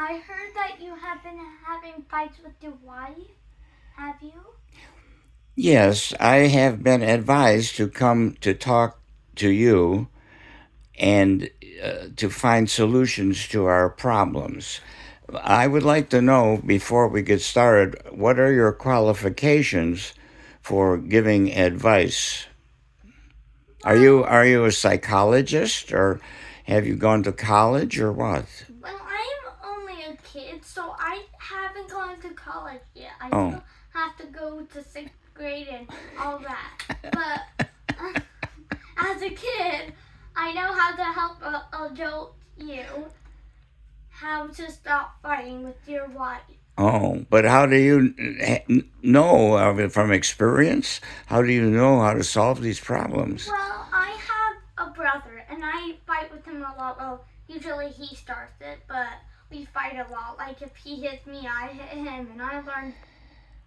I heard that you have been having fights with your wife. Have you? Yes, I have been advised to come to talk to you and to find solutions to our problems. I would like to know before we get started, what are your qualifications for giving advice? Are you a psychologist, or have you gone to college, or what? Well, I'm only a kid, so I haven't gone to college yet. I Oh. still have to go to 6th grade and all that. But as a kid, I know how to help adult you how to stop fighting with your wife. Oh, but how do you know from experience? How do you know how to solve these problems? Well, I have a brother, and I fight with him a lot. Well, usually he starts it, but we fight a lot. Like if he hits me, I hit him, and I learned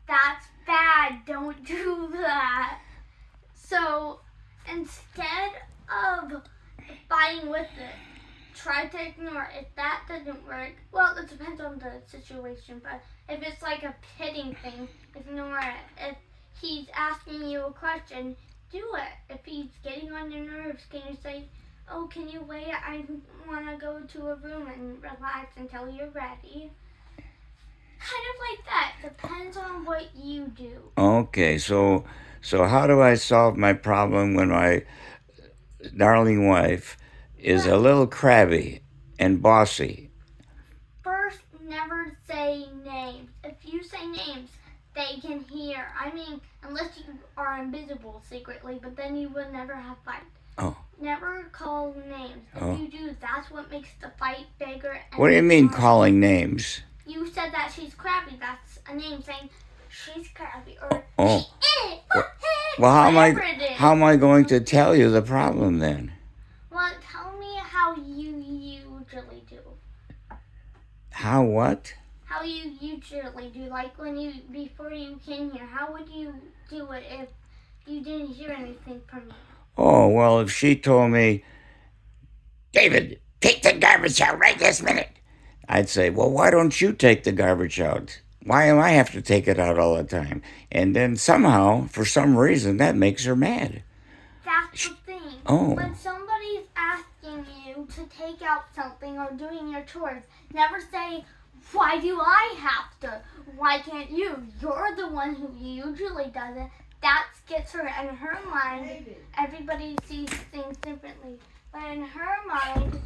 that's bad. Don't do that. So instead of fighting with it, try to ignore it. If that doesn't work, well, it depends on the situation, but if it's like a pitting thing, ignore it. If he's asking you a question, do it. If he's getting on your nerves, can you say, oh, can you wait? I want to go to a room and relax until you're ready. Kind of like that. Depends on what you do. Okay, so how do I solve my problem when my darling wife is a little crabby and bossy? First, never say names. If you say names, they can hear. I mean, unless you are invisible secretly, but then you would never have fight. Oh. Never call names. If you do, that's what makes the fight bigger. And what do you mean calling names? You said that she's crabby. That's a name saying she's crabby or oh. she is. Well, how am I going to tell you the problem then? Well, tell me how you usually do. How what? How you usually do, like when you before you came here. How would you do it if you didn't hear anything from me? Oh, well, if she told me, David, take the garbage out right this minute, I'd say, well, why don't you take the garbage out? Why do I have to take it out all the time? And then somehow, for some reason, that makes her mad. That's the thing. Oh. When somebody's asking you to take out something or doing your chores, never say, why do I have to? Why can't you? You're the one who usually does it. That gets her in her mind. Everybody sees things differently. But in her mind,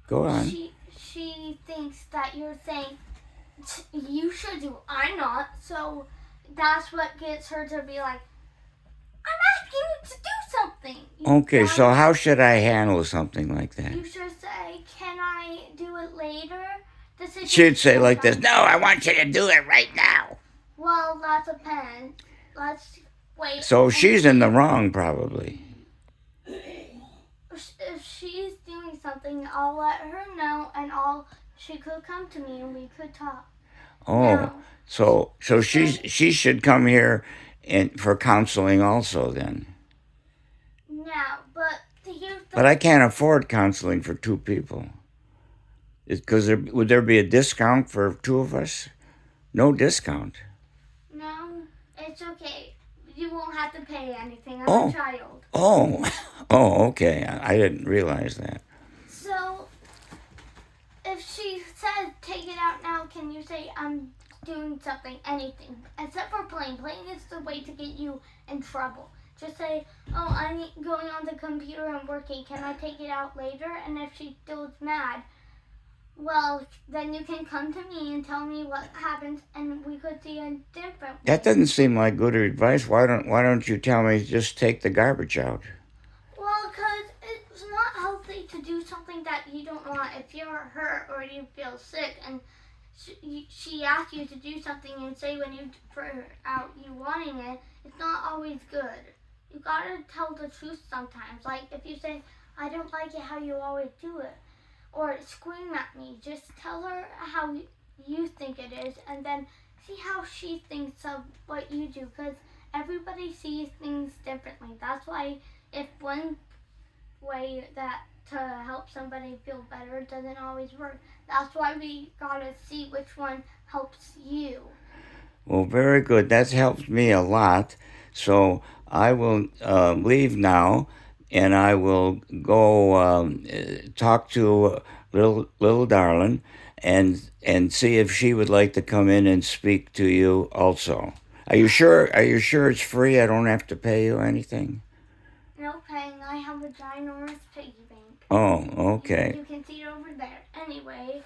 go on. She thinks that you're saying, you should do, I'm not. So that's what gets her to be like, I'm asking you to do something. Okay, so how should I handle something like that? You should say, can I do it later? She'd say like this, no, I want you to do it right now. Well, that depends. Let's wait. So she's in the wrong, probably. If she's doing something, I'll let her know, and she could come to me and we could talk. Oh, now, so she should come here for counseling also then. Now, but I can't afford counseling for two people. Because would there be a discount for two of us? No discount. No, it's okay. You won't have to pay anything. I'm a child. Oh, okay. I didn't realize that. So, if she says, take it out now, can you say, I'm doing something, anything, except for playing. Playing is the way to get you in trouble. Just say, oh, I'm going on the computer and working. Can I take it out later? And if she still is mad, well, then you can come to me and tell me what happens, and we could see a different way. That doesn't seem like good advice. Why don't you tell me just take the garbage out? Well, because it's not healthy to do something that you don't want. If you're hurt or you feel sick, and she asks you to do something and say when you out you wanting it, it's not always good. You gotta tell the truth sometimes. Like if you say, I don't like it how you always do it, or scream at me, just tell her how you think it is, and then see how she thinks of what you do, because everybody sees things differently. That's why if one way that to help somebody feel better, it doesn't always work. That's why we gotta see which one helps you. Well, very good. That's helped me a lot. So I will leave now, and I will go talk to little darling, and see if she would like to come in and speak to you also. Are you sure? Are you sure it's free? I don't have to pay you anything. No paying. I have a ginormous piggy bank. Oh, okay. You can see it over there. Anyway,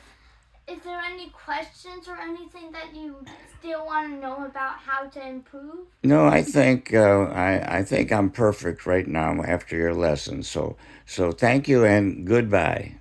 is there any questions or anything that you still want to know about how to improve? No, I think I think I'm perfect right now after your lesson. So thank you and goodbye.